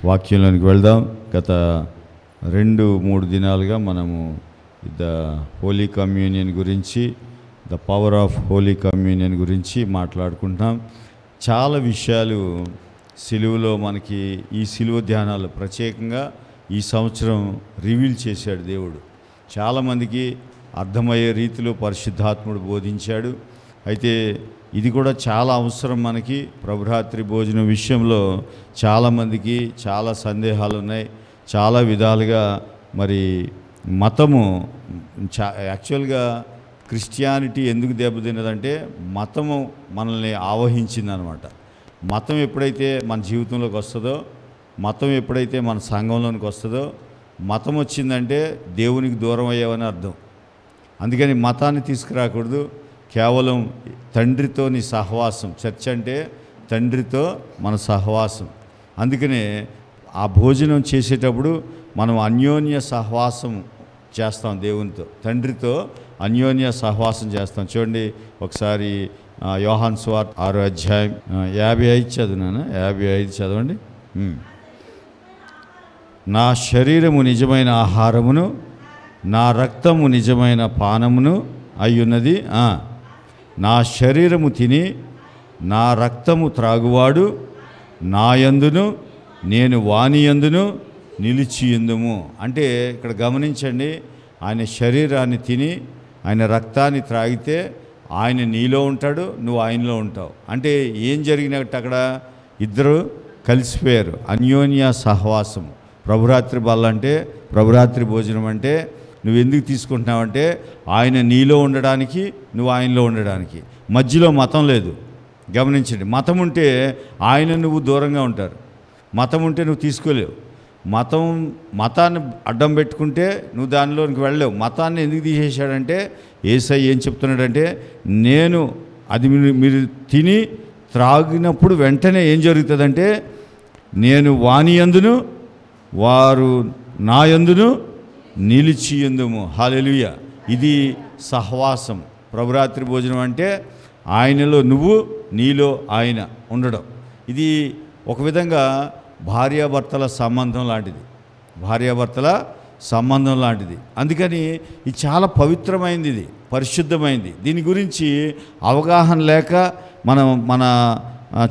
వాక్యంలోనికి వెళ్దాం. గత 2-3 దినాలుగా మనము ద హోలీ కమ్యూనియన్ గురించి, the power of Holi communion గురించి మాట్లాడుకుంటున్నాం. చాలా విషయాలు సిలువలో మనకి ఈ సిలువ ధ్యానాలు ప్రత్యేకంగా ఈ సంవత్సరం రివీల్ చేశాడు దేవుడు. చాలామందికి అర్థమయ్యే రీతిలో పరిశుద్ధాత్ముడు బోధించాడు. అయితే ఇది కూడా చాలా అవసరం మనకి. ప్రభురాత్రి భోజనం విషయంలో చాలామందికి చాలా సందేహాలు ఉన్నాయి. చాలా విధాలుగా మరి మతము యాక్చువల్గా క్రిస్టియానిటీ ఎందుకు దెబ్బతిన్నదంటే మతము మనల్ని ఆవహించిందనమాట. మతం ఎప్పుడైతే మన జీవితంలోకి వస్తుందో, మతం ఎప్పుడైతే మన సంఘంలోనికి వస్తుందో, మతం వచ్చిందంటే దేవునికి దూరం అయ్యావని అర్థం. అందుకని మతాన్ని తీసుకురాకూడదు. కేవలం తండ్రితో నీ సహవాసం. చర్చ అంటే తండ్రితో మన సహవాసం. అందుకనే ఆ భోజనం చేసేటప్పుడు మనం అన్యోన్య సహవాసం చేస్తాం దేవునితో, తండ్రితో అన్యోన్య సహవాసం చేస్తాం. చూడండి ఒకసారి యోహాను సువార్త 6వ అధ్యాయం 55 చదువునాను. 55 చదవండి. నా శరీరము నిజమైన ఆహారమును, నా రక్తము నిజమైన పానమును అయ్యున్నది. నా శరీరము తిని నా రక్తము త్రాగువాడు నా యందును నేను వాని యందును నిలిచియుందుము. అంటే ఇక్కడ గమనించండి, ఆయన శరీరాన్ని తిని ఆయన రక్తాన్ని త్రాగితే ఆయన నీలో ఉంటాడు, నువ్వు ఆయనలో ఉంటావు. అంటే ఏం జరిగినట్టు అక్కడ ఇద్దరు కలిసిపోయారు. అన్యోన్య సహవాసం. ప్రభురాత్రి బల్ల అంటే, ప్రభురాత్రి భోజనం అంటే నువ్వు ఎందుకు తీసుకుంటున్నావంటే ఆయన నీలో ఉండడానికి, నువ్వు ఆయనలో ఉండడానికి. మధ్యలో మతం లేదు. గమనించండి, మతం ఉంటే ఆయన నువ్వు దూరంగా ఉంటారు. మతం ఉంటే నువ్వు తీసుకోలేవు. మతాన్ని అడ్డం పెట్టుకుంటే నువ్వు దానిలోనికి వెళ్ళలేవు. మతాన్ని ఎందుకు తీసేశాడంటే యేసయ్య ఏం చెప్తున్నాడంటే, నేను అది మీరు తిని త్రాగినప్పుడు వెంటనే ఏం జరుగుతుందంటే, నేను వాని యందును వారు నా యందును నిలిచియుందుము. హల్లెలూయా. ఇది సహవాసం. ప్రభురాత్రి భోజనం అంటే ఆయనలో నువ్వు, నీలో ఆయన ఉండడం. ఇది ఒక విధంగా భార్యాభర్తల సంబంధం లాంటిది. భార్యాభర్తల సంబంధం లాంటిది. అందుకని ఇది చాలా పవిత్రమైంది, ఇది పరిశుద్ధమైంది. దీని గురించి అవగాహన లేక మన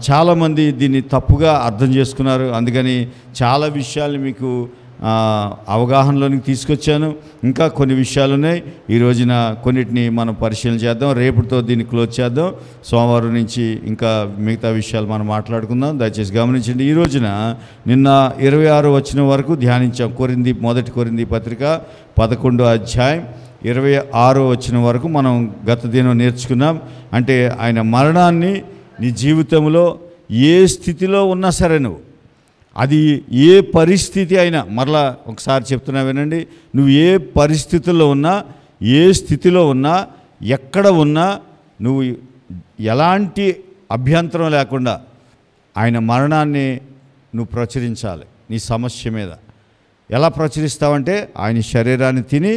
చాలామంది దీన్ని తప్పుగా అర్థం చేసుకున్నారు. అందుకని చాలా విషయాలు మీకు అవగాహనలోనికి తీసుకొచ్చాను. ఇంకా కొన్ని విషయాలు ఉన్నాయి. ఈ రోజున కొన్నిటిని మనం పరిశీలన చేద్దాం. రేపుతో దీన్ని క్లోజ్ చేద్దాం. సోమవారం నుంచి ఇంకా మిగతా విషయాలు మనం మాట్లాడుకుందాం. దయచేసి గమనించండి. ఈ రోజున నిన్న 26వ వచనం వరకు ధ్యానించాం. మొదటి కొరింథీ పత్రిక 11వ అధ్యాయం 26వ వచనం వరకు మనం గత దినం నేర్చుకున్నాం. అంటే ఆయన మరణాన్ని నీ జీవితంలో ఏ స్థితిలో ఉన్నా సరే, అది ఏ పరిస్థితి అయినా, మరలా ఒకసారి చెప్తున్నా వినండి, నువ్వు ఏ పరిస్థితుల్లో ఉన్నా, ఏ స్థితిలో ఉన్నా, ఎక్కడ ఉన్నా, నువ్వు ఎలాంటి అభ్యంతరం లేకుండా ఆయన మరణాన్ని నువ్వు ప్రచురించాలి. నీ సమస్య మీద ఎలా ప్రచురిస్తావంటే ఆయన శరీరాన్ని తిని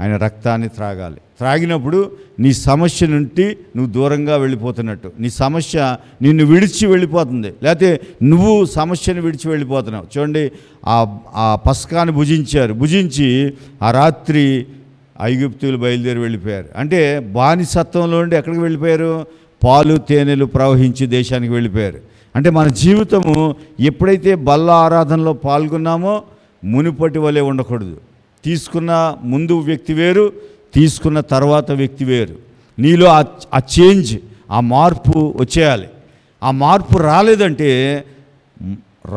ఆయన రక్తాన్ని త్రాగాలి. త్రాగినప్పుడు నీ సమస్య నుండి నువ్వు దూరంగా వెళ్ళిపోతున్నట్టు, నీ సమస్య నిన్ను విడిచి వెళ్ళిపోతుంది, లేకపోతే నువ్వు సమస్యను విడిచి వెళ్ళిపోతున్నావు. చూడండి, ఆ పస్కాన్ని భుజించి ఆ రాత్రి ఐగుప్తులు బయలుదేరి వెళ్ళిపోయారు. అంటే బానిసత్వంలో నుండి ఎక్కడికి వెళ్ళిపోయారు? పాలు తేనెలు ప్రవహించి దేశానికి వెళ్ళిపోయారు. అంటే మన జీవితము ఎప్పుడైతే బల్ల ఆరాధనలో పాల్గొన్నామో మునుపటి వలె ఉండకూడదు. తీసుకున్న ముందు వ్యక్తి వేరు, తీసుకున్న తర్వాత వ్యక్తి వేరు. నీలో ఆ చేంజ్, ఆ మార్పు వచ్చేయాలి. ఆ మార్పు రాలేదంటే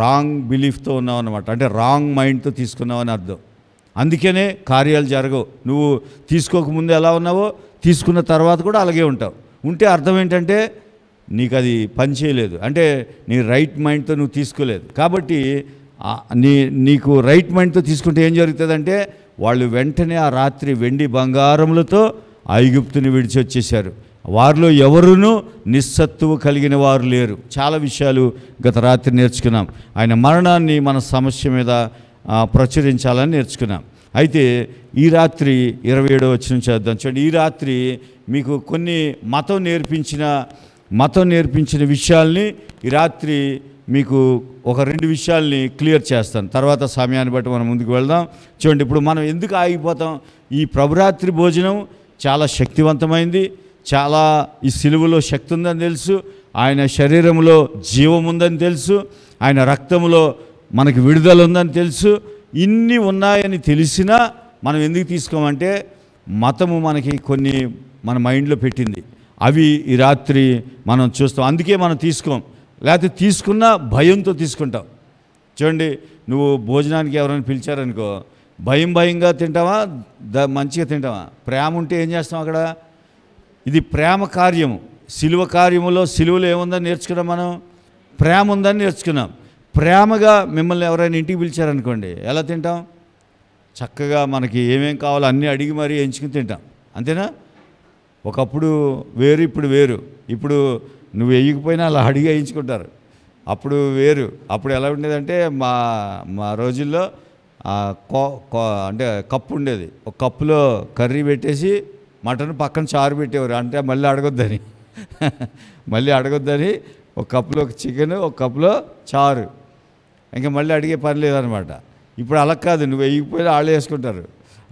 రాంగ్ బిలీఫ్తో ఉన్నావు అన్నమాట. అంటే రాంగ్ మైండ్తో తీసుకున్నావు అని అర్థం. అందుకనే కార్యాలు జరగవు. నువ్వు తీసుకోకముందు ఎలా ఉన్నావో తీసుకున్న తర్వాత కూడా అలాగే ఉంటావు. ఉంటే అర్థం ఏంటంటే నీకు అది పని చేయలేదు, అంటే నీ రైట్ మైండ్తో నువ్వు తీసుకోలేదు. కాబట్టి నీకు రైట్ మైండ్తో తీసుకుంటే ఏం జరుగుతుందంటే వాళ్ళు వెంటనే ఆ రాత్రి వెండి బంగారములతో ఐగుప్తుని విడిచి వచ్చేసారు. వారిలో ఎవరునూ నిస్సత్తువు కలిగిన వారు లేరు. చాలా విషయాలు గత రాత్రి నేర్చుకున్నాం. ఆయన మరణాన్ని మన సమస్య మీద ప్రచురించాలని నేర్చుకున్నాం. అయితే ఈ రాత్రి 27వ వచనం చదువుదాం. చూడండి, ఈ రాత్రి మీకు కొన్ని మతం నేర్పించిన విషయాల్ని ఈ రాత్రి మీకు ఒక 2 విషయాల్ని క్లియర్ చేస్తాను. తర్వాత సమయాన్ని బట్టి మనం ముందుకు వెళ్దాం. చూడండి, ఇప్పుడు మనం ఎందుకు ఆగిపోతాం? ఈ ప్రభురాత్రి భోజనం చాలా శక్తివంతమైంది. చాలా ఈ సిలువలో శక్తి ఉందని తెలుసు, ఆయన శరీరంలో జీవం ఉందని తెలుసు, ఆయన రక్తంలో మనకి విడుదల ఉందని తెలుసు. ఇన్ని ఉన్నాయని తెలిసినా మనం ఎందుకు తీసుకోమంటే మతము మనకి కొన్ని మన మైండ్లో పెట్టింది. అవి ఈ రాత్రి మనం చూస్తాం. అందుకే మనం తీసుకోం. లేకపోతే తీసుకున్నా భయంతో తీసుకుంటాం. చూడండి, నువ్వు భోజనానికి ఎవరైనా పిలిచారనుకో, భయంగా తింటావా, మంచిగా తింటావా? ప్రేమ ఉంటే ఏం చేస్తాం అక్కడ? ఇది ప్రేమ కార్యము. సిలువ కార్యములో సిలువలో ఏముందని నేర్చుకున్నాం మనం? ప్రేమ ఉందని నేర్చుకున్నాం. ప్రేమగా మిమ్మల్ని ఎవరైనా ఇంటికి పిలిచారనుకోండి, ఎలా తింటాం? చక్కగా మనకి ఏమేం కావాలో అన్నీ అడిగి మరీ ఎంచుకుని తింటాం. అంతేనా? ఒకప్పుడు వేరు, ఇప్పుడు వేరు. ఇప్పుడు నువ్వు వేయకపోయినా అలా అడిగి వేయించుకుంటారు. అప్పుడు వేరు. అప్పుడు ఎలా ఉండేదంటే మా రోజుల్లో అంటే కప్పు ఉండేది. ఒక కప్పులో కర్రీ పెట్టేసి మటన్ పక్కన చారు పెట్టేవారు. అంటే మళ్ళీ అడగొద్దని ఒక కప్పులో ఒక చికెన్, ఒక కప్పులో చారు, ఇంకా మళ్ళీ అడిగే పని లేదనమాట. ఇప్పుడు అలా కాదు, నువ్వు వేయకపోయినా వాళ్ళు వేసుకుంటారు.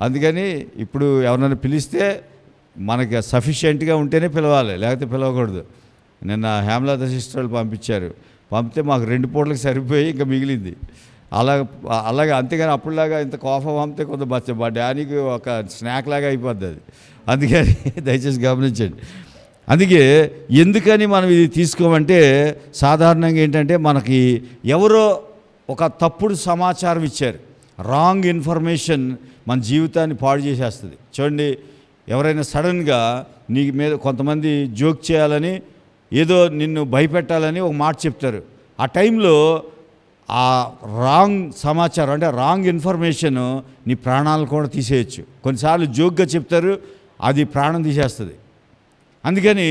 అందుకని ఇప్పుడు ఎవరైనా పిలిస్తే మనకి సఫిషియెంట్గా ఉంటేనే పిలవాలి, లేకపోతే పిలవకూడదు. నిన్న హేమలత సిస్టర్లు పంపితే మాకు 2 పూటలకు సరిపోయి ఇంకా మిగిలింది. అలాగే అంతేగాని అప్పుడులాగా ఇంత కోఫా పంపితే కొంత మా డాడీకి ఒక స్నాక్ లాగా అయిపోద్ది అది. అందుకని దయచేసి గమనించండి. అందుకే ఎందుకని మనం ఇది తీసుకోమంటే, సాధారణంగా ఏంటంటే మనకి ఎవరో ఒక తప్పుడు సమాచారం ఇచ్చారు. రాంగ్ ఇన్ఫర్మేషన్ మన జీవితాన్ని పాడు చేసేస్తుంది. చూడండి, ఎవరైనా సడన్గా నీ మీద కొంతమంది జోక్ చేయాలని, ఏదో నిన్ను భయపెట్టాలని ఒక మాట చెప్తారు. ఆ టైంలో ఆ రాంగ్ సమాచారం అంటే రాంగ్ ఇన్ఫర్మేషన్ నీ ప్రాణాలు కూడా తీసేయచ్చు. కొన్నిసార్లు జోక్గా చెప్తారు, అది ప్రాణం తీసేస్తుంది. అందుకని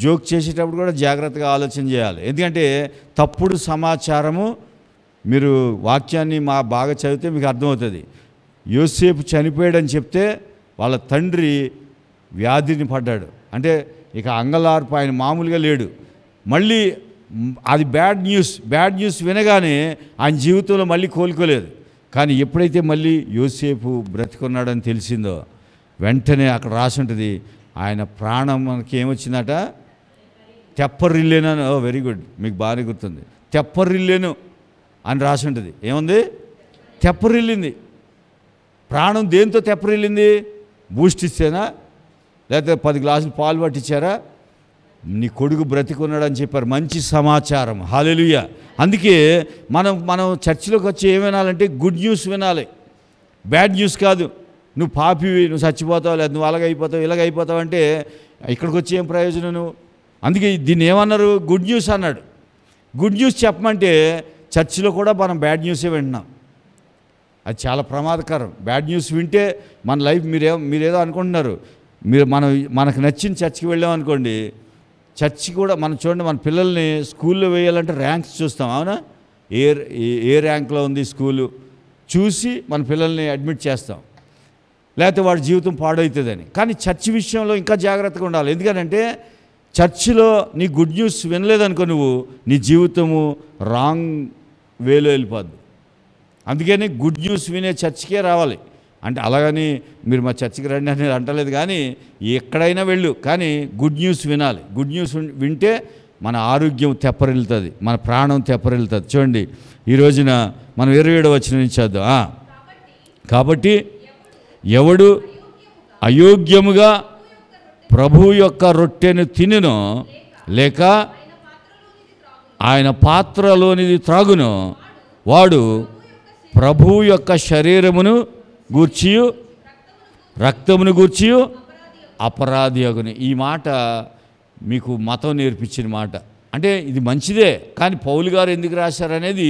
జోక్ చేసేటప్పుడు కూడా జాగ్రత్తగా ఆలోచన చేయాలి. ఎందుకంటే తప్పుడు సమాచారము, మీరు వాక్యాన్ని బాగా చదివితే మీకు అర్థమవుతుంది. యోసేపు చనిపోయాడని చెప్తే వాళ్ళ తండ్రి వ్యాధిని పడ్డాడు. అంటే ఇక అంగలార్పు, ఆయన మామూలుగా లేడు. మళ్ళీ అది బ్యాడ్ న్యూస్ వినగానే ఆయన జీవితంలో మళ్ళీ కోలుకోలేదు. కానీ ఎప్పుడైతే మళ్ళీ యోసేపు బ్రతికున్నాడని తెలిసిందో, వెంటనే అక్కడ రాసి ఉంటుంది, ఆయన ప్రాణం మనకి ఏమొచ్చిందట? తెప్పరిల్లేను. వెరీ గుడ్, మీకు బాగానే గుర్తుంది. తెప్పరిల్లేను అని రాసి ఉంటుంది. ఏముంది? తెప్పరిల్లింది. ప్రాణం దేంతో తెప్పరిల్లింది? బూస్ట్ ఇచ్చేనా, లేకపోతే 10 గ్లాసులు పాలు పట్టించారా? నీ కొడుకు బ్రతికున్నాడని చెప్పారు. మంచి సమాచారం. హల్లెలూయా. అందుకే మనం చర్చిలోకి వచ్చి ఏం వినాలంటే గుడ్ న్యూస్ వినాలి, బ్యాడ్ న్యూస్ కాదు. నువ్వు పాపివి, నువ్వు చచ్చిపోతావు, లేదా నువ్వు అలాగైపోతావు, ఇలాగైపోతావు అంటే ఇక్కడికి వచ్చి ఏం ప్రయోజనం నువ్వు? అందుకే దీన్ని ఏమన్నారు? గుడ్ న్యూస్ అన్నాడు. గుడ్ న్యూస్ చెప్పమంటే చర్చిలో కూడా మనం బ్యాడ్ న్యూసే వింటున్నాం. అది చాలా ప్రమాదకరం. బ్యాడ్ న్యూస్ వింటే మన లైఫ్ మీరేదో అనుకుంటున్నారు. మనకు నచ్చిన చర్చికి వెళ్ళామనుకోండి, చర్చి కూడా మనం చూడండి, మన పిల్లల్ని స్కూల్లో వేయాలంటే ర్యాంక్స్ చూస్తాం. అవునా? ఏ ర్యాంక్లో ఉంది స్కూలు చూసి మన పిల్లల్ని అడ్మిట్ చేస్తాం, లేకపోతే వాడి జీవితం పాడవుతుందని. కానీ చర్చి విషయంలో ఇంకా జాగ్రత్తగా ఉండాలి. ఎందుకంటే చర్చిలో నీ గుడ్ న్యూస్ వినలేదనుకో, నువ్వు నీ జీవితము రాంగ్ వేలో వెళ్ళిపోద్ది. అందుకని గుడ్ న్యూస్ వినే చర్చికే రావాలి. అంటే అలాగని మీరు మా చర్చికి రండి అనేది అంటలేదు, కానీ ఎక్కడైనా వెళ్ళు, కానీ గుడ్ న్యూస్ వినాలి. గుడ్ న్యూస్ వింటే మన ఆరోగ్యం తెప్పరిల్లుతుంది, మన ప్రాణం తెప్పరిల్లుతుంది. చూడండి, ఈ రోజున మనం 27వ వచనం నుంచి చదువు. కాబట్టి ఎవడు అయోగ్యముగా ప్రభు యొక్క రొట్టెను తినునో, లేక ఆయన పాత్రలోనిది త్రాగునో, వాడు ప్రభు యొక్క శరీరమును గూర్చియు రక్తమును గూర్చియు అపరాధి అగును. ఈ మాట మీకు మతం నేర్పించిన మాట. అంటే ఇది మంచిదే, కానీ పౌలు గారు ఎందుకు రాశారనేది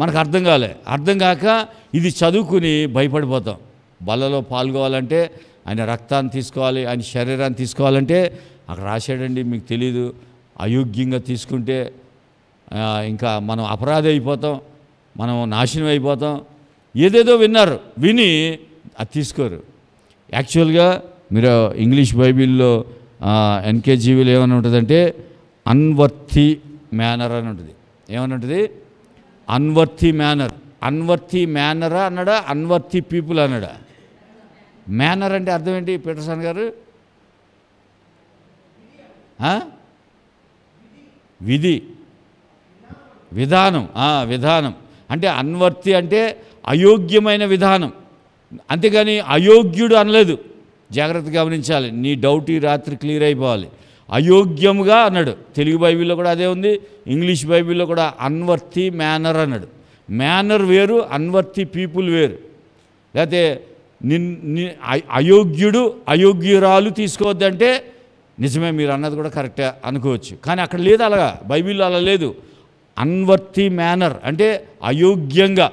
మనకు అర్థం కాలే. అర్థం కాక ఇది చదువుకుని భయపడిపోతాం. బలలో పాల్గొవాలంటే ఆయన రక్తాన్ని తీసుకోవాలి, ఆయన శరీరాన్ని తీసుకోవాలంటే అక్కడ రాశాడండి, మీకు తెలీదు. అయోగ్యంగా తీసుకుంటే ఇంకా మనం అపరాధి అయిపోతాం, మనం నాశనం అయిపోతాం. ఏదేదో విని అది తీసుకోరు. యాక్చువల్గా మీరు ఇంగ్లీష్ బైబిల్లో ఎన్కేజీవీలో ఏమని ఉంటుందంటే అన్వర్తి మేనర్ అని ఉంటుంది. ఏమన్నది? అన్వర్తీ మేనర్. అన్వర్తీ మేనరా అన్నాడా, అన్వర్తీ పీపుల్ అన్నాడా? మేనర్ అంటే అర్థం ఏంటి పీటర్సన్ గారు? విధి, విధానం. విధానం అంటే అన్వర్తి అంటే అయోగ్యమైన విధానం, అంతేగాని అయోగ్యుడు అనలేదు. జాగ్రత్తగా గమనించాలి, నీ డౌట్ ఈ రాత్రి క్లియర్ అయిపోవాలి. అయోగ్యముగా అన్నాడు. తెలుగు బైబిల్లో కూడా అదే ఉంది, ఇంగ్లీష్ బైబిల్లో కూడా అన్వర్తి మేనర్ అన్నాడు. మేనర్ వేరు, అన్వర్తి పీపుల్ వేరు. లేకపోతే అయోగ్యుడు అయోగ్యురాలు తీసుకోవద్దంటే నిజమే, మీరు అన్నది కూడా కరెక్టే అనుకోవచ్చు, కానీ అక్కడ లేదు, అలాగా బైబిల్లో అలా లేదు. అన్వర్తి మేనర్ అంటే అయోగ్యంగా,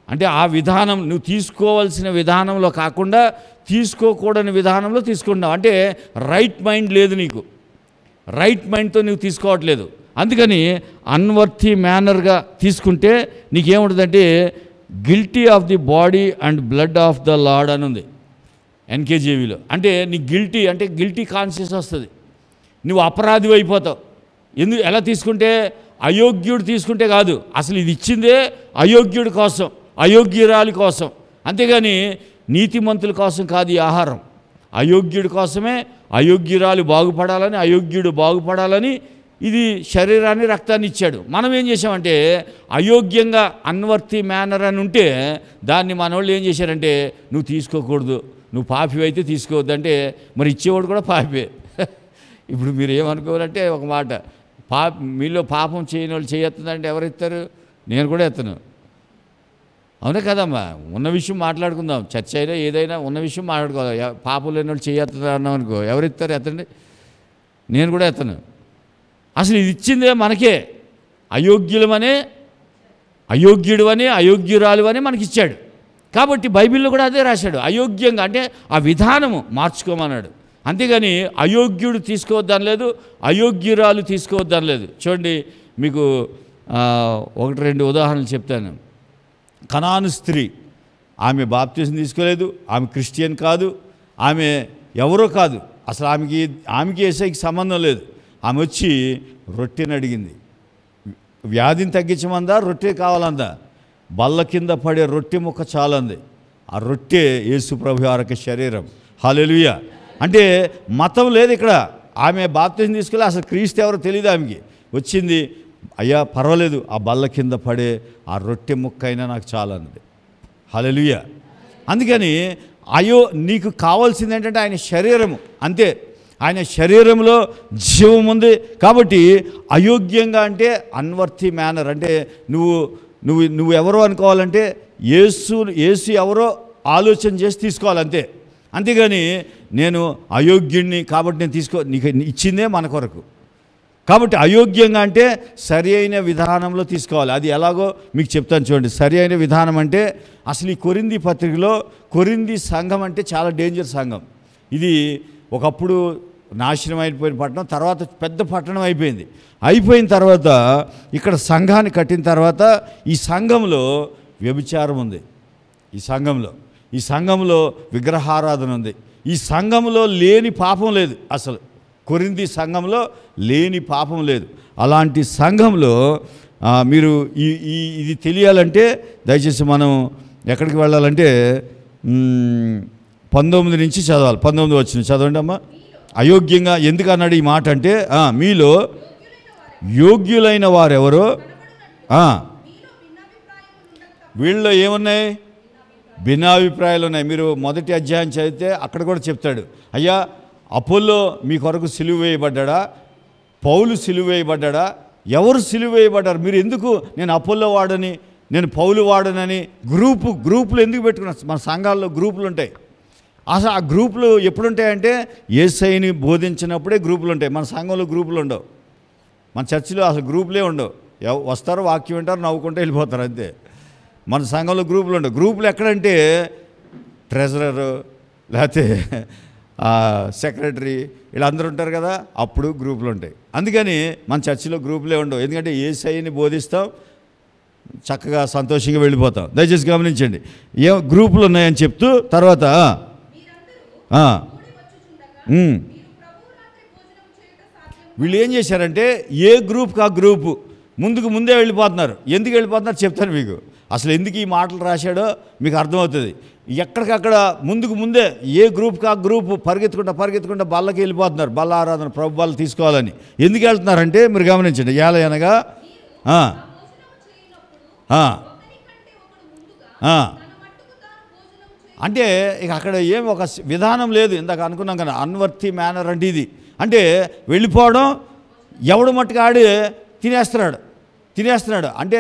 అంటే ఆ విధానం నువ్వు తీసుకోవాల్సిన విధానంలో కాకుండా తీసుకోకూడని విధానంలో తీసుకుంటున్నావు. అంటే రైట్ మైండ్ లేదు నీకు, రైట్ మైండ్తో నువ్వు తీసుకోవట్లేదు. అందుకని అన్వర్తి మేనర్గా తీసుకుంటే నీకేముంటుందంటే guilty of the body and blood of the Lord అని ఉంది ఎన్కేజీవీలో. అంటే నీ గిల్టీ అంటే గిల్టీ కాన్షియస్ వస్తుంది, నువ్వు అపరాధి అయిపోతావు. ఎలా తీసుకుంటే? అయోగ్యుడు తీసుకుంటే కాదు, అసలు ఇది ఇచ్చిందే అయోగ్యుడి కోసం, అయోగ్యురాలి కోసం, అంతేగాని నీతిమంతుల కోసం కాదు ఈ ఆహారం. అయోగ్యుడి కోసమే, అయోగ్యురాలు బాగుపడాలని, అయోగ్యుడు బాగుపడాలని ఇది శరీరాన్ని రక్తాన్ని ఇచ్చాడు. మనం ఏం చేసామంటే అయోగ్యంగా అన్వర్తి మేనర్ అని ఉంటే దాన్ని మన వాళ్ళు ఏం చేశారంటే నువ్వు తీసుకోకూడదు, నువ్వు పాపి అయితే తీసుకోవద్దు అంటే మరి ఇచ్చేవాడు కూడా పాపే. ఇప్పుడు మీరు ఏమనుకోవాలంటే ఒక మాట, మీలో పాపం చేయని వాళ్ళు చేయొస్తుందంటే ఎవరు ఎత్తారు? నేను కూడా ఎత్తను, అవునా కదమ్మా? ఉన్న విషయం మాట్లాడుకుందాం, చర్చ అయినా ఏదైనా ఉన్న విషయం మాట్లాడుకోవాలి. పాపం లేని వాళ్ళు చేయొస్తుందా అన్నాం అనుకో, ఎవరు ఎత్తారు? ఎత్తండి, నేను కూడా ఎత్తను. అసలు ఇది ఇచ్చిందే మనకే, అయోగ్యులమనే, అయోగ్యుడు అని, అయోగ్యురాలు అని మనకిచ్చాడు. కాబట్టి బైబిల్లో కూడా అదే రాశాడు, అయోగ్యంగా అంటే ఆ విధానము మార్చుకోమన్నాడు. అంతేగాని అయోగ్యుడు తీసుకోవద్దని లేదు, అయోగ్యురాలు తీసుకోవద్దని లేదు. చూడండి, మీకు ఒకటి రెండు ఉదాహరణలు చెప్తాను. కనాను స్త్రీ, ఆమె బాప్తిసం తీసుకోలేదు, ఆమె క్రిస్టియన్ కాదు, ఆమె ఎవరో కాదు, అసలు ఆమెకి యేసయ్యకి సంబంధం లేదు. ఆమె వచ్చి రొట్టెని అడిగింది. వ్యాధిని తగ్గించమందా, రొట్టె కావాలందా? బల్ల కింద పడే రొట్టె ముక్క చాలంది. ఆ రొట్టె యేసు ప్రభు వారి శరీరం. హల్లెలూయా. అంటే మతం లేదు ఇక్కడ. ఆమె బాప్తిసం తీసుకెళ్ళి అసలు క్రీస్తు ఎవరో తెలియదు ఆమెకి. వచ్చింది, అయ్యా పర్వాలేదు, ఆ బల్ల కింద పడే ఆ రొట్టె ముక్క అయినా నాకు చాలన్నది. హల్లెలూయా. అందుకని నీకు కావాల్సింది ఏంటంటే ఆయన శరీరము, అంతే. ఆయన శరీరంలో జీవం ఉంది. కాబట్టి అయోగ్యంగా అంటే అన్వర్తి మేనర్ అంటే నువ్వు ఎవరో అనుకోవాలంటే యేసు ఎవరో ఆలోచన చేసి తీసుకోవాలంతే. అంతేగాని నేను అయోగ్యుడిని కాబట్టి నేను నీకు ఇచ్చిందే మన కొరకు. కాబట్టి అయోగ్యంగా అంటే సరి అయిన విధానంలో తీసుకోవాలి. అది ఎలాగో మీకు చెప్తాను చూడండి. సరి అయిన విధానం అంటే అసలు ఈ కొరింథీ పత్రికలో కొరింథీ సంఘం అంటే చాలా డేంజర్ సంఘం. ఇది ఒకప్పుడు నాశనం అయిపోయిన పట్టణం, తర్వాత పెద్ద పట్టణం అయిపోయింది. అయిపోయిన తర్వాత ఇక్కడ సంఘాన్ని కట్టిన తర్వాత ఈ సంఘంలో వ్యభిచారం ఉంది. ఈ సంఘంలో విగ్రహారాధన ఉంది. ఈ సంఘంలో లేని పాపం లేదు. అసలు కొరింథీ సంఘంలో లేని పాపం లేదు. అలాంటి సంఘంలో మీరు ఇది తెలియాలంటే దయచేసి మనం ఎక్కడికి వెళ్ళాలంటే 19 నుంచి చదవాలి. 19 వచ్చిన చదవండి అమ్మా. అయోగ్యంగా ఎందుకు అన్నాడు ఈ మాట అంటే, మీలో యోగ్యులైన వారెవరో, వీళ్ళలో ఏమున్నాయి? భిన్నాభిప్రాయాలు ఉన్నాయి. మీరు మొదటి అధ్యాయం చదివితే అక్కడ కూడా చెప్తాడు, అయ్యా అపోల్లో మీ కొరకు సిలువ వేయబడ్డా, పౌలు సిలువ వేయబడ్డా, ఎవరు సిలువ వేయబడ్డారు? మీరు ఎందుకు నేను అపోల్లో వాడని, నేను పౌలు వాడనని గ్రూపులు ఎందుకు పెట్టుకున్నారు? మన సంఘాల్లో గ్రూపులు ఉంటాయి. అసలు ఆ గ్రూపులు ఎప్పుడుంటాయంటే యేసయ్యని బోధించినప్పుడే గ్రూపులు ఉంటాయి. మన సంఘంలో గ్రూపులు ఉండవు. మన చర్చిలో అసలు గ్రూపులే ఉండవు. వస్తారు, వాక్యం వింటారు, నవ్వుకుంటూ వెళ్ళిపోతారు, అంతే. మన సంఘంలో గ్రూపులు ఉండవు. గ్రూపులు ఎక్కడంటే ట్రెజరరు లేకపోతే సెక్రటరీ వీళ్ళందరూ ఉంటారు కదా, అప్పుడు గ్రూపులు ఉంటాయి. అందుకని మన చర్చిలో గ్రూపులే ఉండవు. ఎందుకంటే యేసయ్యని బోధిస్తాం, చక్కగా సంతోషంగా వెళ్ళిపోతాం. దయచేసి గమనించండి, గ్రూపులు ఉన్నాయని చెప్తూ తర్వాత వీళ్ళు ఏం చేశారంటే ఏ గ్రూప్కి ఆ గ్రూపు, ముందుకు ముందే వెళ్ళిపోతున్నారు. ఎందుకు వెళ్ళిపోతున్నారు చెప్తాను మీకు. అసలు ఎందుకు ఈ మాటలు రాశాడో మీకు అర్థమవుతుంది. ఎక్కడికక్కడ ముందుకు ముందే ఏ గ్రూప్కి ఆ గ్రూప్ పరిగెత్తుకుంటా బల్లకి వెళ్ళిపోతున్నారు. బల్ల ఆరాధన ప్రభు బల్ల తీసుకోవాలని. ఎందుకు వెళ్తున్నారంటే మీరు గమనించండి. అనగా అంటే ఇక అక్కడ ఏం ఒక విధానం లేదు. ఇందాక అనుకున్నాం కదా, అన్వర్తి మేనర్ అంటే ఇది. అంటే వెళ్ళిపోవడం, ఎవడు మట్టుకు ఆడి తినేస్తున్నాడు. అంటే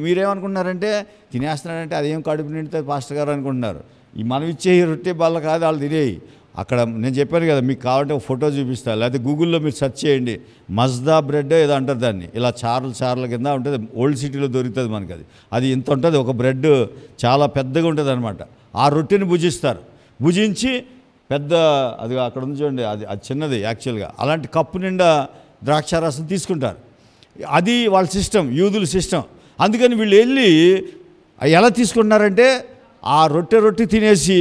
మీరేమనుకుంటున్నారంటే తినేస్తున్నాడంటే అదేం కడుపు నిండుతుంది పాస్టర్ గారు అనుకుంటున్నారు. ఈ మనం ఇచ్చే రొట్టె బల్ల కాదు వాళ్ళు తినేయి. అక్కడ నేను చెప్పాను కదా, మీకు కావాలంటే ఒక ఫోటో చూపిస్తాను, లేకపోతే గూగుల్లో మీరు సెర్చ్ చేయండి. మజ్దా బ్రెడ్ ఏదో అంటారు దాన్ని. ఇలా చార్ల కింద ఉంటుంది. ఓల్డ్ సిటీలో దొరుకుతుంది మనకి. అది ఇంత ఉంటుంది. ఒక బ్రెడ్ చాలా పెద్దగా ఉంటుంది అనమాట. ఆ రొట్టెని భుజించి పెద్ద అది అక్కడ ఉంది చూడండి, అది చిన్నది యాక్చువల్గా. అలాంటి కప్పు నిండా ద్రాక్షారసం తీసుకుంటారు. అది వాళ్ళ సిస్టమ్, యూదుల సిస్టమ్. అందుకని వీళ్ళు వెళ్ళి ఎలా తీసుకుంటున్నారంటే ఆ రొట్టె తినేసి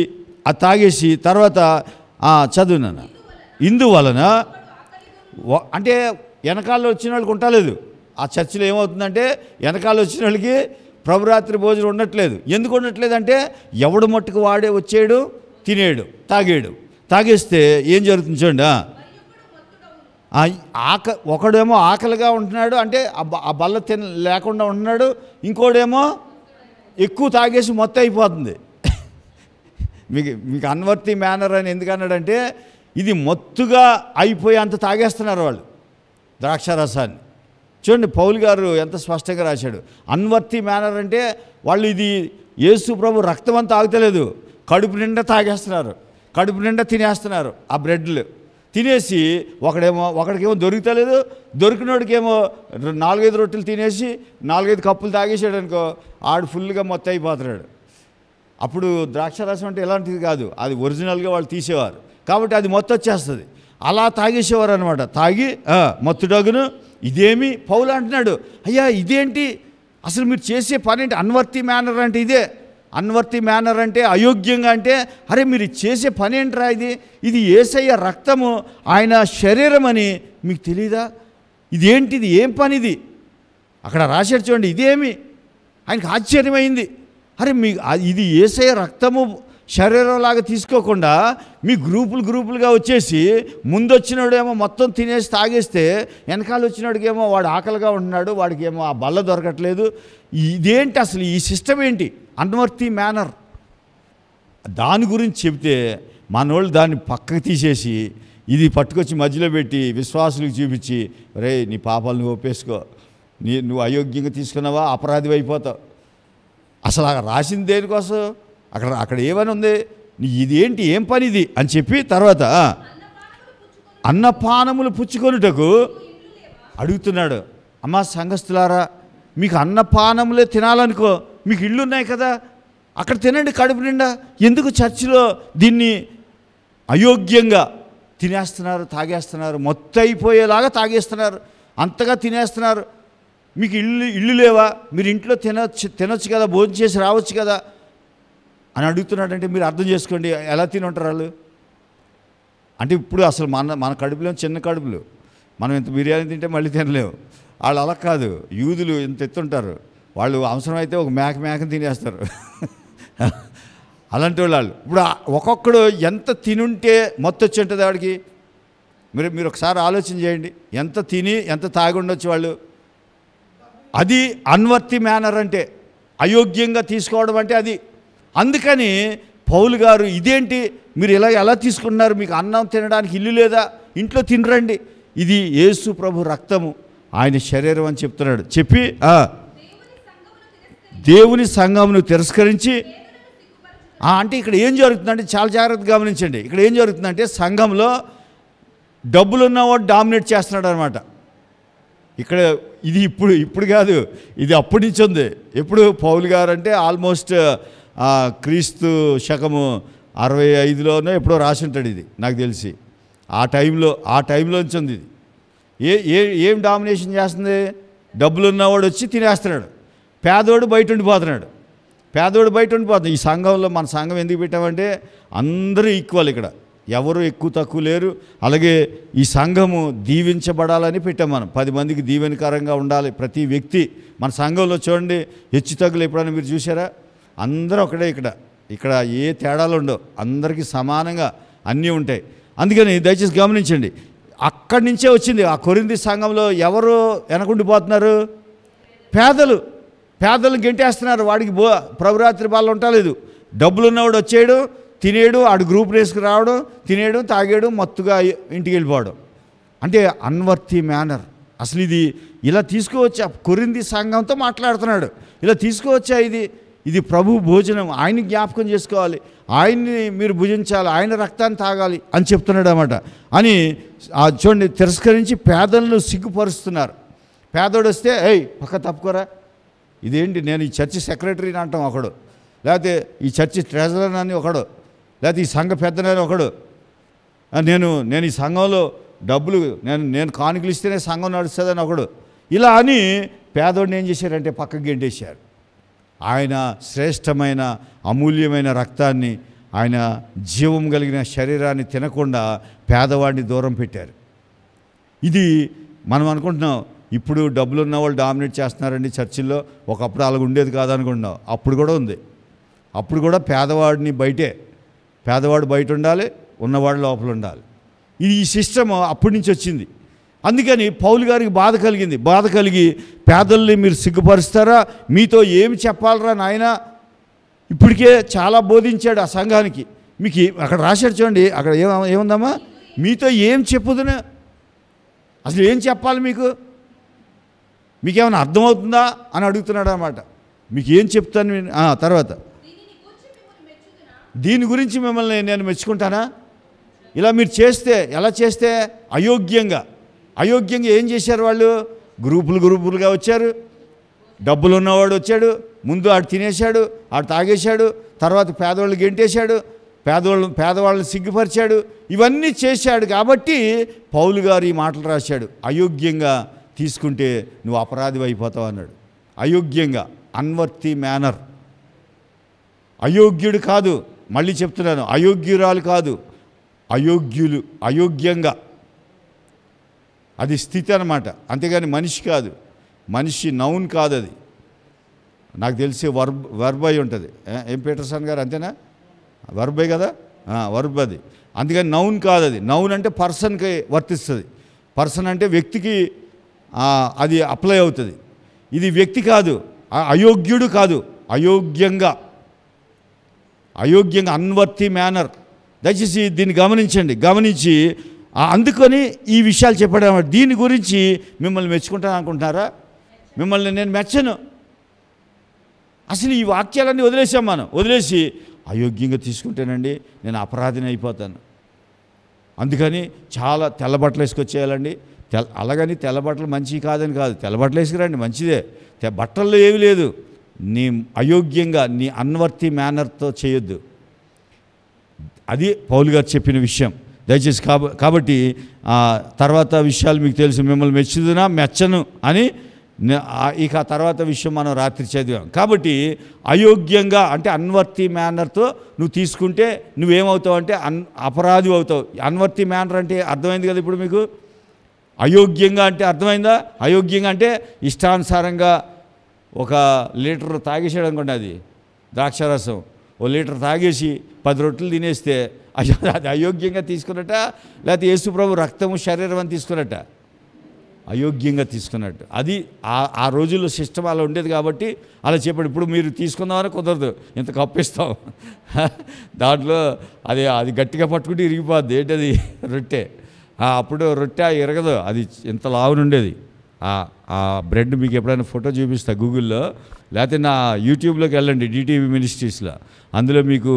అది తాగేసి తర్వాత చదువునన్న ఇందువలన అంటే వెనకాలలో వచ్చిన వాళ్ళకి ఉండలేదు. ఆ చర్చిలో ఏమవుతుందంటే వెనకాల వచ్చిన వాళ్ళకి ప్రభురాత్రి భోజనం ఉండట్లేదు. ఎందుకు ఉండట్లేదు అంటే ఎవడు మట్టుకు వాడే వచ్చాడు, తినేడు, తాగేస్తే ఏం జరుగుతుంది చూడండి. ఒకడేమో ఆకలిగా ఉంటున్నాడు, అంటే ఆ బల్ల లేకుండా ఉంటున్నాడు. ఇంకోడేమో ఎక్కువ తాగేసి మొత్తం అయిపోతుంది. మీకు అన్వర్తి మేనర్ అని ఎందుకన్నాడంటే ఇది మొత్తుగా అయిపోయి అంత తాగేస్తున్నారు వాళ్ళు ద్రాక్షారసాన్ని. చూడండి పౌలు గారు ఎంత స్పష్టంగా రాశాడు. అన్వర్తి మేనర్ అంటే వాళ్ళు ఇది యేసు ప్రభు రక్తం అంతా తాగుతలేదు, కడుపు నిండా తాగేస్తున్నారు, కడుపు నిండా తినేస్తున్నారు. ఆ బ్రెడ్లు తినేసి ఒకడికేమో దొరుకుతలేదు, దొరికినోడికేమో 4-5 రొట్టెలు తినేసి 4-5 కప్పులు తాగేసాడు అనుకో, ఆడు ఫుల్గా మొత్తం అయిపోతున్నాడు. అప్పుడు ద్రాక్షారసం అంటే ఎలాంటిది కాదు, అది ఒరిజినల్గా వాళ్ళు తీసేవారు కాబట్టి అది మొత్తం వచ్చేస్తుంది. అలా తాగేసేవారు అనమాట. తాగి మత్తుడగును. ఇదేమి పౌలు అంటున్నాడు, అయ్యా ఇదేంటి అసలు మీరు చేసే పని ఏంటి? అన్వర్తి మేనర్ అంటే ఇదే. అన్వర్తి మేనర్ అంటే అయోగ్యంగా అంటే అరే మీరు చేసే పని ఏంట్రా ఇది యేసయ్య రక్తము, ఆయన శరీరం అని మీకు తెలీదా? ఇదేంటిది, ఏం పనిది? అక్కడ రాశాడు చూడండి. ఇదేమి ఆయనకు ఆశ్చర్యమైంది. అరే ఇది యేసయ్య రక్తము శరీరంలాగా తీసుకోకుండా మీ గ్రూపులుగా వచ్చేసి ముందు వచ్చినోడేమో మొత్తం తినేసి తాగేస్తే వెనకాల వచ్చినోడికేమో వాడు ఆకలిగా ఉంటున్నాడు, వాడికేమో ఆ బల్ల దొరకట్లేదు. ఇదేంటి అసలు ఈ సిస్టమ్ ఏంటి? Unworthy manner. దాని గురించి చెబితే మనోళ్ళు దాన్ని పక్కకు తీసేసి ఇది పట్టుకొచ్చి మధ్యలో పెట్టి విశ్వాసులకు చూపించి, రే నీ పాపాలు నువ్వు ఒప్పేసుకో, నువ్వు అయోగ్యంగా తీసుకున్నావా అపరాధి అయిపోతావు. అసలు అక్కడ రాసింది దేనికోసం? అక్కడ ఏమని ఉంది? ఇదేంటి, ఏం పని ఇది అని చెప్పి తర్వాత అన్నపానములు పుచ్చుకొనుటకు అడుగుతున్నాడు. అమ్మా సంఘస్థులారా, మీకు అన్నపానములే తినాలనుకో, మీకు ఇళ్ళు ఉన్నాయి కదా, అక్కడ తినండి కడుపు నిండా. ఎందుకు చర్చిలో దీన్ని అయోగ్యంగా తినేస్తున్నారు, తాగేస్తున్నారు, మొత్తం అయిపోయేలాగా తాగేస్తున్నారు, అంతగా తినేస్తున్నారు. మీకు ఇల్లు లేవా? మీరు ఇంట్లో తినొచ్చు కదా, భోజనం చేసి రావచ్చు కదా అని అడుగుతున్నాడంటే మీరు అర్థం చేసుకోండి ఎలా తిని ఉంటారు వాళ్ళు. అంటే ఇప్పుడు అసలు మన కడుపులో చిన్న కడుపులు, మనం ఇంత బిర్యానీ తింటే మళ్ళీ తినలేము. వాళ్ళు అలా కాదు, యూదులు ఇంత ఎత్తుంటారు. వాళ్ళు అవసరమైతే ఒక మేకని తినేస్తారు. అలాంటి వాళ్ళు ఇప్పుడు ఒక్కొక్కడు ఎంత తినుంటే మొత్తం వచ్చి ఉంటుంది వాడికి. మీరు ఒకసారి ఆలోచన చేయండి, ఎంత తిని ఎంత తాగి ఉండొచ్చు వాళ్ళు. అది అన్వర్తి మేనర్ అంటే, అయోగ్యంగా తీసుకోవడం అంటే అది. అందుకని పౌలు గారు ఇదేంటి మీరు ఎలా తీసుకున్నారు, మీకు అన్నం తినడానికి ఇల్లు లేదా, ఇంట్లో తినరండి, ఇది యేసు ప్రభు రక్తము, ఆయన శరీరం అని చెప్తున్నాడు. చెప్పి దేవుని సంఘమును తిరస్కరించి అంటే ఇక్కడ ఏం జరుగుతుందంటే చాలా జాగ్రత్తగా గమనించండి. ఇక్కడ ఏం జరుగుతుందంటే సంఘంలో డబ్బులున్నవాడు డామినేట్ చేస్తున్నాడు అనమాట. ఇక్కడ ఇది ఇప్పుడు కాదు, ఇది అప్పటి నుంచి ఉంది. ఎప్పుడు పౌలు గారు అంటే ఆల్మోస్ట్ క్రీస్తు శకము 65లోనో ఎప్పుడో రాసి ఉంటాడు ఇది నాకు తెలిసి. ఆ టైంలో నుంచి ఉంది ఇది. ఏం డామినేషన్ చేస్తుంది? డబ్బులున్నవాడు వచ్చి తినేస్తున్నాడు, పేదోడు బయట ఉండిపోతున్నాడు. ఈ సంఘంలో మన సంఘం ఎందుకు పెట్టామంటే అందరూ ఈక్వల్. ఇక్కడ ఎవరు ఎక్కువ తక్కువ లేరు. అలాగే ఈ సంఘము దీవించబడాలని పెట్టాం మనం. 10 మందికి దీవెనకరంగా ఉండాలి ప్రతి వ్యక్తి. మన సంఘంలో చూడండి, హెచ్చు తగ్గులు ఎప్పుడైనా మీరు చూసారా? అందరూ ఒకటే. ఇక్కడ ఏ తేడాలు ఉండవు, అందరికీ సమానంగా అన్నీ ఉంటాయి. అందుకని దయచేసి గమనించండి, అక్కడి నుంచే వచ్చింది. ఆ కొరింథీ సంఘంలో ఎవరు వెనకుండిపోతున్నారు? పేదలు గెంటేస్తున్నారు. వాడికి ప్రభురాత్రి బాళ్ళు ఉండలేదు. డబ్బులు ఉన్నవాడు వచ్చేయడు, తినేయడు, ఆడు గ్రూప్ రేస్కి రావడం, తినేయడం, తాగేయడం, మత్తుగా ఇంటికి వెళ్ళిపోవడం. అంటే అన్వర్తి మేనర్. అసలు ఇది ఇలా తీసుకోవచ్చా? కొరింథీ సంఘంతో మాట్లాడుతున్నాడు. ఇలా తీసుకోవచ్చా? ఇది ప్రభు భోజనం, ఆయన్ని జ్ఞాపకం చేసుకోవాలి, ఆయన్ని మీరు భుజించాలి, ఆయన రక్తాన్ని తాగాలి అని చెప్తున్నాడు అన్నమాట. అని చూడండి, తిరస్కరించి పేదలను సిగ్గుపరుస్తున్నారు. పేదోడు వస్తే పక్క తప్పుకోరా, ఇదేంటి, నేను ఈ చర్చి సెక్రటరీని అంటాం ఒకడు, లేకపోతే ఈ చర్చి ట్రెజరర్ అని ఒకడు, లేకపోతే ఈ సంఘ పెద్దనని ఒకడు, నేను ఈ సంఘంలో డబ్బులు నేను కానుకలు ఇస్తేనే సంఘం నడుస్తుందని ఒకడు. ఇలా అని పేదోడిని ఏం చేశారంటే పక్కకి గెంటేశారు. ఆయన శ్రేష్టమైన అమూల్యమైన రక్తాన్ని, ఆయన జీవం కలిగిన శరీరాన్ని తినకుండా పేదవాడిని దూరం పెట్టారు. ఇది మనం అనుకుంటున్నాం, ఇప్పుడు డబ్బులు ఉన్న వాళ్ళు డామినేట్ చేస్తున్నారండి చర్చిల్లో. ఒకప్పుడు అలాగ ఉండేది కాదనుకుంటున్నాం. అప్పుడు కూడా ఉంది. అప్పుడు కూడా పేదవాడు బయట ఉండాలి, ఉన్నవాడు లోపల ఉండాలి. ఇది ఈ సిస్టమ్ అప్పటి నుంచి వచ్చింది. అందుకని పౌలు గారికి బాధ కలిగి పేదల్ని మీరు సిగ్గుపరుస్తారా? మీతో ఏమి చెప్పాలరా నాయన? ఇప్పటికే చాలా బోధించాడు ఆ సంఘానికి. మీకు అక్కడ రాశాడు చూడండి, అక్కడ ఏముందమ్మా? మీతో ఏం చెప్పుదునా? అసలు ఏం చెప్పాలి మీకేమైనా అర్థమవుతుందా అని అడుగుతున్నాడు అన్నమాట. మీకు ఏం చెప్తాను తర్వాత, దీని గురించి మిమ్మల్ని నేను మెచ్చుకుంటానా? ఇలా మీరు ఎలా చేస్తే అయోగ్యంగా ఏం చేశారు వాళ్ళు? గ్రూపులుగా వచ్చారు. డబ్బులు ఉన్నవాడు వచ్చాడు, ముందు ఆడు తినేశాడు, ఆడు తాగేశాడు, తర్వాత పేదవాళ్ళు గెంటేశాడు, పేదవాళ్ళని సిగ్గుపరిచాడు. ఇవన్నీ చేశాడు. కాబట్టి పౌలు గారు ఈ మాటలు రాశాడు, అయోగ్యంగా తీసుకుంటే నువ్వు అపరాధి అయిపోతావు అన్నాడు. అయోగ్యంగా, అన్వర్తి మేనర్. అయోగ్యుడు కాదు, మళ్ళీ చెప్తున్నాను, అయోగ్యురాలు కాదు, అయోగ్యంగా. అది స్థితి అన్నమాట, అంతేగాని మనిషి కాదు. మనిషి నౌన్ కాదు. అది నాకు తెలిసి వర్బ్ అయి ఉంటుంది. ఏం పీటర్సన్ గారు, అంతేనా? వర్బే కదా, వర్బ్ అది. అందుకని నౌన్ కాదు. అది నౌన్ అంటే పర్సన్కి వర్తిస్తుంది. పర్సన్ అంటే వ్యక్తికి అది అప్లై అవుతుంది. ఇది వ్యక్తి కాదు, అయోగ్యుడు కాదు, అయోగ్యంగా, అన్వర్తి మేనర్. దయచేసి దీన్ని గమనించి అందుకని ఈ విషయాలు చెప్పడం. దీని గురించి మిమ్మల్ని మెచ్చుకుంటాను అనుకుంటున్నారా? మిమ్మల్ని నేను మెచ్చను. అసలు ఈ వాక్యాలన్నీ వదిలేసాం మనం. వదిలేసి అయోగ్యంగా తీసుకుంటేనండి నేను అపరాధిని అయిపోతాను. అందుకని చాలా తెల్లబట్టలు వేసుకొచ్చేయాలండి. అలాగని తెల్లబట్టలు మంచివి కాదని కాదు, తెల్లబట్టలు వేసుకురండి, మంచిదే. బట్టల్లో ఏమీ లేదు. నీ అయోగ్యంగా, నీ అన్వర్తి మేనర్తో చేయొద్దు. అది పౌలు గారు చెప్పిన విషయం. దయచేసి కాబట్టి తర్వాత విషయాలు మీకు తెలుసు. మిమ్మల్ని మెచ్చుదునా మెచ్చను అని ఇక తర్వాత విషయం మనం రాత్రి చదివాం. కాబట్టి అయోగ్యంగా అంటే అన్వర్తి మేనర్తో నువ్వు తీసుకుంటే నువ్వేమవుతావు అంటే అపరాధి అవుతావు. అన్వర్తి మేనర్ అంటే అర్థమైంది కదా ఇప్పుడు మీకు? అయోగ్యంగా అంటే అర్థమైందా? అయోగ్యంగా అంటే ఇష్టానుసారంగా 1 లీటర్ తాగేసాడు అనుకోండి, అది ద్రాక్షారసం 1 లీటర్ తాగేసి 10 రొట్టెలు తినేస్తే అది అయోగ్యంగా తీసుకున్నట్ట, లేకపోతే యేసు ప్రభు రక్తము శరీరం అని తీసుకున్నట్ట? అయోగ్యంగా తీసుకున్నట్టు. అది ఆ రోజుల్లో సిస్టమ్ అలా ఉండేది కాబట్టి అలా చెప్పాడు. ఇప్పుడు మీరు తీసుకుందామని కుదరదు, ఇంత కప్పిస్తాం దాంట్లో అది గట్టిగా పట్టుకుంటే ఇరిగిపోద్ది. ఏంటది? రొట్టె. అప్పుడు రొట్టె ఇరగదు, అది ఇంత లావునుండేది. ఆ బ్రెడ్ మీకు ఎప్పుడైనా ఫోటో చూపిస్తా గూగుల్లో, లేకపోతే నా యూట్యూబ్లోకి వెళ్ళండి, DTV మినిస్ట్రీస్లో. అందులో మీకు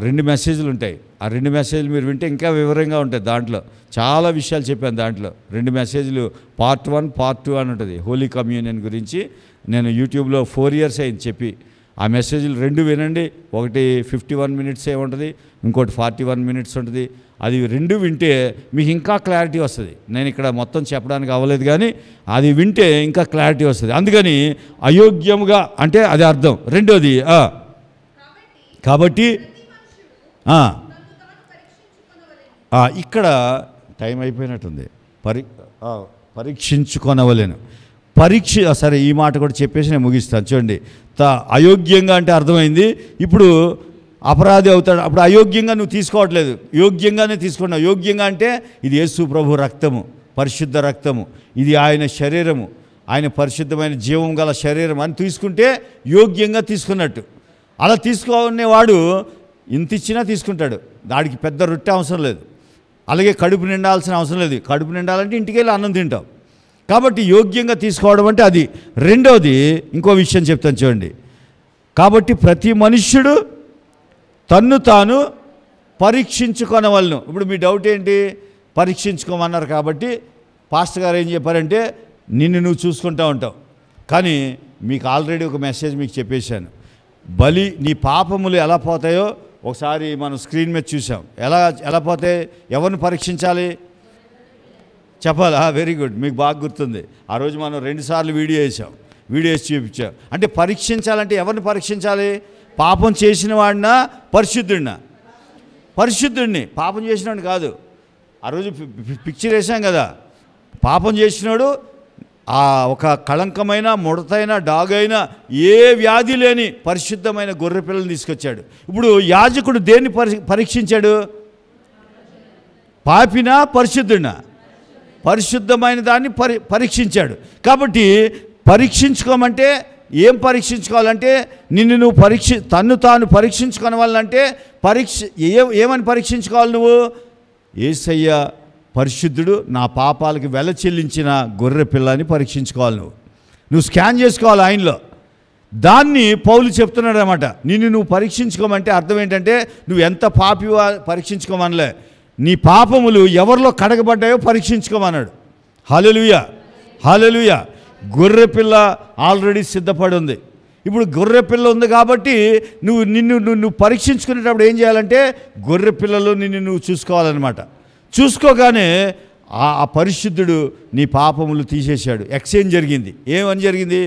2 మెసేజ్లు ఉంటాయి. ఆ 2 మెసేజ్లు మీరు వింటే ఇంకా వివరంగా ఉంటాయి. దాంట్లో చాలా విషయాలు చెప్పాను. దాంట్లో 2 మెసేజ్లు, పార్ట్ 1 పార్ట్ 2 అని ఉంటుంది. హోలీ కమ్యూనియన్ గురించి నేను యూట్యూబ్లో 4 ఇయర్స్ అయింది చెప్పి. ఆ మెసేజ్లు 2 వినండి. ఒకటి 51 మినిట్స్ ఉంటుంది, ఇంకోటి 41 మినిట్స్ ఉంటుంది. అది 2 వింటే మీకు ఇంకా క్లారిటీ వస్తుంది. నేను ఇక్కడ మొత్తం చెప్పడానికి అవ్వలేదు, కానీ అది వింటే ఇంకా క్లారిటీ వస్తుంది. అందుకని అయోగ్యముగా అంటే అది అర్థం. రెండోది కాబట్టి ఇక్కడ టైం అయిపోయినట్టుంది. పరీక్షించుకొనవలెను. సరే, ఈ మాట కూడా చెప్పేసి నేను ముగిస్తాను. చూడండి, అయోగ్యంగా అంటే అర్థమైంది. ఇప్పుడు అపరాధి అవుతాడు, అప్పుడు అయోగ్యంగా నువ్వు తీసుకోవట్లేదు, యోగ్యంగానే తీసుకున్నావు. యోగ్యంగా అంటే ఇది యేసు ప్రభు రక్తము, పరిశుద్ధ రక్తము, ఇది ఆయన శరీరము, ఆయన పరిశుద్ధమైన జీవం గల శరీరం అని తీసుకుంటే యోగ్యంగా తీసుకున్నట్టు. అలా తీసుకునేవాడు ఇంత ఇచ్చినా తీసుకుంటాడు, దానికి పెద్ద రొట్టె అవసరం లేదు. అలాగే కడుపు నిండాల్సిన అవసరం లేదు. కడుపు నిండాలంటే ఇంటికి వెళ్ళి అన్నం తింటాం. కాబట్టి యోగ్యంగా తీసుకోవడం అంటే అది. రెండవది ఇంకో విషయం చెప్తాను చూడండి. కాబట్టి ప్రతి మనుష్యుడు తన్ను తాను పరీక్షించుకొనవలను. ఇప్పుడు మీ డౌట్ ఏంటి? పరీక్షించుకోమన్నారు కాబట్టి పాస్టర్ గారు ఏం చెప్పారంటే నిన్ను నువ్వు చూసుకుంటూ ఉంటావు. కానీ మీకు ఆల్రెడీ ఒక మెసేజ్ మీకు చెప్పేశాను. నీ పాపములు ఎలా పోతాయో ఒకసారి మనం స్క్రీన్ మీద చూసాం. ఎలా పోతాయి? ఎవరిని పరీక్షించాలి చెప్పాలి. వెరీ గుడ్, మీకు బాగా గుర్తుంది. ఆ రోజు మనం 2 సార్లు వీడియో వేసి చూపించాం. అంటే పరీక్షించాలంటే ఎవరిని పరీక్షించాలి? పాపం చేసిన వాడినా పరిశుద్ధుడిని, పాపం చేసినవాడిని కాదు. ఆ రోజు పిక్చర్ వేసాం కదా. పాపం చేసినాడు ఒక కళంకమైన, ముడతైన, డాగైన, ఏ వ్యాధి లేని పరిశుద్ధమైన గొర్రె పిల్లల్ని తీసుకొచ్చాడు. ఇప్పుడు యాజకుడు దేన్ని పరీక్షించాడు? పాపినా పరిశుద్ధుడినా? పరిశుద్ధమైన దాన్ని పరీక్షించాడు. కాబట్టి పరీక్షించుకోమంటే ఏం పరీక్షించుకోవాలంటే నిన్ను నువ్వు తన్ను తాను పరీక్షించుకోవాలంటే ఏమని పరీక్షించుకోవాలి? నువ్వు యేసయ్య పరిశుద్ధుడు, నా పాపాలకి వెల చెల్లించిన గొర్రె పిల్లని పరీక్షించుకోవాలి. నువ్వు స్కాన్ చేసుకోవాలి ఆయనలో. దాన్ని పౌలు చెప్తున్నాడు అన్నమాట. నువ్వు పరీక్షించుకోమంటే అర్థం ఏంటంటే నువ్వు ఎంత పాపివో పరీక్షించుకోమనలే, నీ పాపములు ఎవరిలో కడగబడ్డాయో పరీక్షించుకోమన్నాడు. హల్లెలూయా. గొర్రె పిల్ల ఆల్రెడీ సిద్ధపడి ఉంది. ఇప్పుడు గొర్రె పిల్ల ఉంది కాబట్టి నువ్వు పరీక్షించుకునేటప్పుడు ఏం చేయాలంటే గొర్రె పిల్లలు నువ్వు చూసుకోవాలన్నమాట. చూసుకోగానే ఆ పరిశుద్ధుడు నీ పాపములు తీసేశాడు. ఎక్స్చేంజ్ జరిగింది. ఏమని జరిగింది?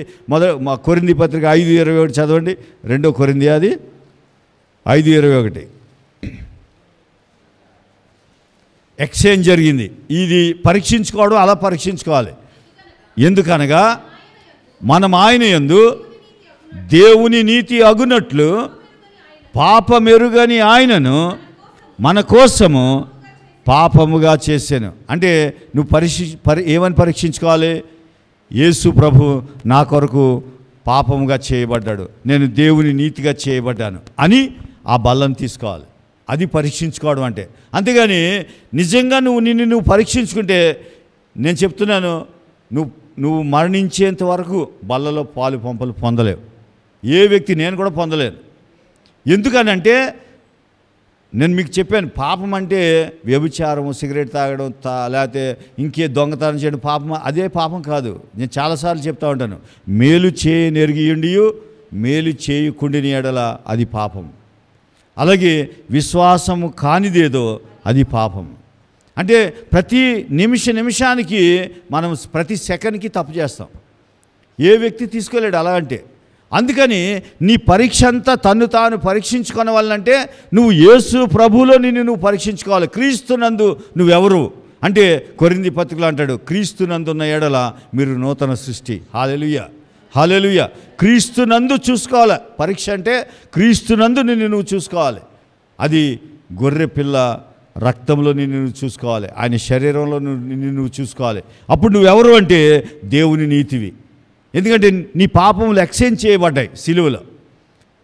మా కొరింథీ పత్రిక 5:21 చదవండి. 2 కొరింథీ అది 5:21. ఎక్స్చేంజ్ జరిగింది. ఇది పరీక్షించుకోవడం అలా పరీక్షించుకోవాలి. ఎందుకనగా మనం ఆయన యందు దేవుని నీతి అగునట్లు పాపమెరుగని ఆయనను మన కోసము పాపముగా చేశాను. అంటే నువ్వు ఏమని పరీక్షించుకోవాలి? యేసు ప్రభు నా కొరకు పాపముగా చేయబడ్డాడు, నేను దేవుని నీతిగా చేయబడ్డాను అని ఆ బల్లను తీసుకోవాలి. అది పరీక్షించుకోవడం అంటే. అంతేగాని నిజంగా నువ్వు పరీక్షించుకుంటే నేను చెప్తున్నాను, నువ్వు మరణించేంత వరకు బల్లలో పాలు పంపలు పొందలేవు. ఏ వ్యక్తి, నేను కూడా పొందలేను. ఎందుకనంటే నేను మీకు చెప్పాను, పాపం అంటే వ్యభిచారము, సిగరెట్ తాగడం, లేకపోతే ఇంకే దొంగతనం చేయడం పాపం. అదే పాపం కాదు. నేను చాలాసార్లు చెప్తా ఉంటాను, మేలు చేయనెరిగియుండియు మేలు చేయకుండిన ఎడల అది పాపం. అలాగే విశ్వాసము కానిదేదో అది పాపం. అంటే ప్రతి నిమిషానికి మనం ప్రతి సెకండ్కి తప్పు చేస్తాం. ఏ వ్యక్తి తీసుకోలేడు అలా అంటే. అందుకని నీ పరీక్ష అంతా తన్ను తాను పరీక్షించుకోవాలంటే నువ్వు యేసు ప్రభువులో నువ్వు పరీక్షించుకోవాలి. క్రీస్తునందు నువ్వెవరు అంటే కొరింథీ పత్రికలో అంటాడు, క్రీస్తునందున్న ఎడల మీరు నూతన సృష్టి. హల్లెలూయా. క్రీస్తునందు చూసుకోవాలి. పరీక్ష అంటే క్రీస్తునందు నువ్వు చూసుకోవాలి. అది గొర్రె పిల్ల రక్తంలో నువ్వు చూసుకోవాలి, ఆయన శరీరంలో నువ్వు చూసుకోవాలి. అప్పుడు నువ్వెవరు అంటే దేవుని నీతివి. ఎందుకంటే నీ పాపములు ఎక్స్చేంజ్ చేయబడ్డాయి సిలువలో.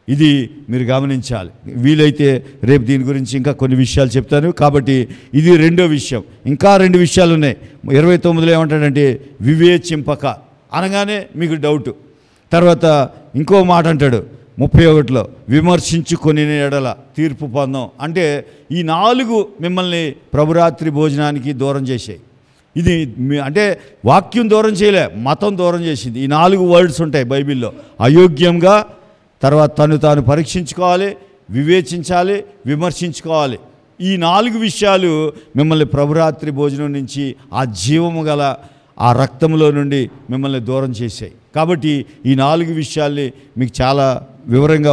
ఇది మీరు గమనించాలి. వీలైతే రేపు దీని గురించి ఇంకా కొన్ని విషయాలు చెప్తాను. కాబట్టి ఇది 2వ విషయం. ఇంకా 2 విషయాలు ఉన్నాయి. 29లో ఏమంటాడంటే వివేచింపక అనగానే మీకు డౌటు. తర్వాత ఇంకో మాట అంటాడు 31లో విమర్శించుకొని ఎడల తీర్పు పొందాం. అంటే ఈ 4 మిమ్మల్ని ప్రభురాత్రి భోజనానికి దూరం చేసాయి. ఇది అంటే వాక్యం దూరం చేయలే, మతం దూరం చేసింది. ఈ 4 వర్డ్స్ ఉంటాయి బైబిల్లో. అయోగ్యంగా, తర్వాత తను తాను పరీక్షించుకోవాలి, వివేచించాలి, విమర్శించుకోవాలి. ఈ 4 విషయాలు మిమ్మల్ని ప్రభురాత్రి భోజనం నుంచి, ఆ జీవము గల ఆ రక్తంలో నుండి మిమ్మల్ని దూరం చేశాయి. కాబట్టి ఈ 4 విషయాల్ని మీకు చాలా వివరంగా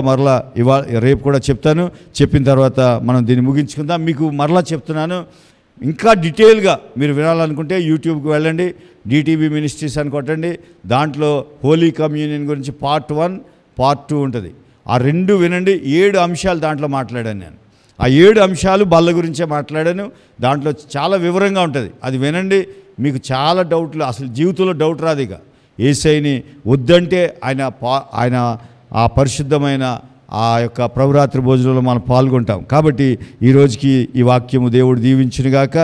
రేపు కూడా చెప్తాను. చెప్పిన తర్వాత మనం దీన్ని ముగించుకుందాం. మీకు మరలా చెప్తున్నాను, ఇంకా డీటెయిల్గా మీరు వినాలనుకుంటే యూట్యూబ్కి వెళ్ళండి, డిటిబి మినిస్ట్రీస్ అని కొట్టండి. దాంట్లో హోలీ కమ్యూనియన్ గురించి పార్ట్ 1 పార్ట్ 2 ఉంటుంది. ఆ 2 వినండి. 7 అంశాలు దాంట్లో మాట్లాడాను నేను. ఆ 7 అంశాలు బల్ల గురించే మాట్లాడాను. దాంట్లో చాలా వివరంగా ఉంటుంది. అది వినండి. మీకు చాలా డౌట్లు, అసలు జీవితంలో డౌట్ రాదు. ఇక యేసయ్యని వద్దంటే ఆయన ఆ పరిశుద్ధమైన ఆ యొక్క ప్రభురాత్రి భోజనంలో మనం పాల్గొంటాం. కాబట్టి ఈ రోజుకి ఈ వాక్యము దేవుడు దీవించునుగాక.